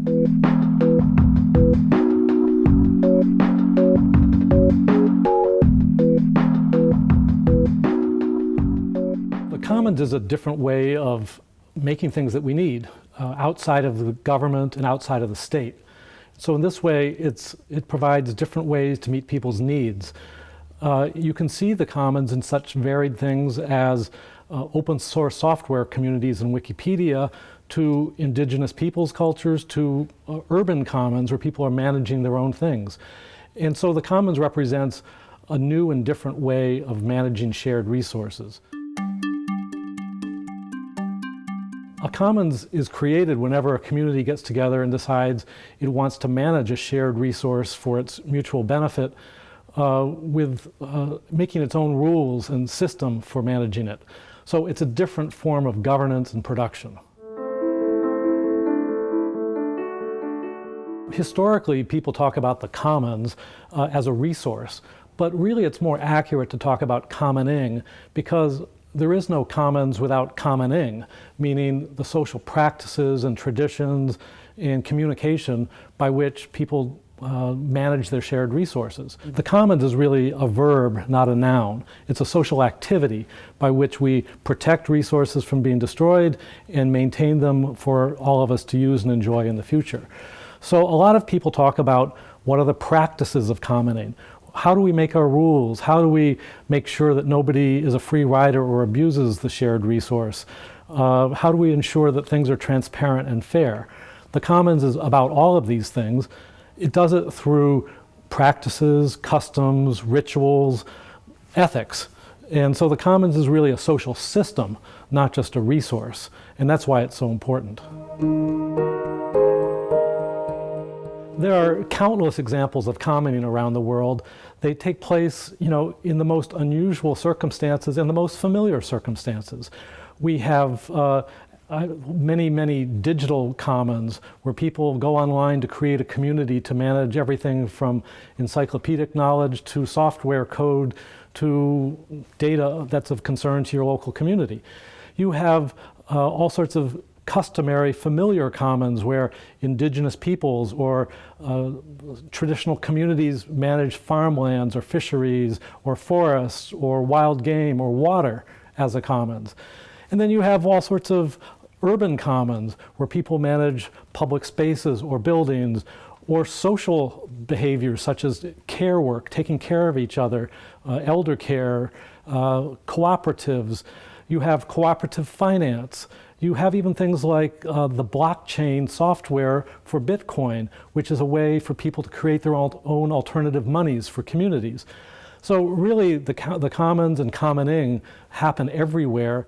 The commons is a different way of making things that we need outside of the government and outside of the state. So in this way, it provides different ways to meet people's needs. You can see the commons in such varied things as open source software communities and Wikipedia, to indigenous peoples' cultures, to urban commons where people are managing their own things. And so the commons represents a new and different way of managing shared resources. A commons is created whenever a community gets together and decides it wants to manage a shared resource for its mutual benefit, with making its own rules and system for managing it. So it's a different form of governance and production. Historically, people talk about the commons as a resource, but really it's more accurate to talk about commoning, because there is no commons without commoning, meaning the social practices and traditions and communication by which people manage their shared resources. The commons is really a verb, not a noun. It's a social activity by which we protect resources from being destroyed and maintain them for all of us to use and enjoy in the future. So a lot of people talk about what are the practices of commoning. How do we make our rules? How do we make sure that nobody is a free rider or abuses the shared resource? How do we ensure that things are transparent and fair? The commons is about all of these things. It does it through practices, customs, rituals, ethics. And so the commons is really a social system, not just a resource. And that's why it's so important. There are countless examples of commoning around the world. They take place, in the most unusual circumstances and the most familiar circumstances. We have many digital commons where people go online to create a community to manage everything from encyclopedic knowledge to software code to data that's of concern to your local community. You have all sorts of customary familiar commons where indigenous peoples or traditional communities manage farmlands or fisheries or forests or wild game or water as a commons. And then you have all sorts of urban commons where people manage public spaces or buildings, or social behaviors such as care work, taking care of each other, elder care, cooperatives. You have cooperative finance. You have even things like the blockchain software for Bitcoin, which is a way for people to create their own alternative monies for communities. So really, the commons and commoning happen everywhere,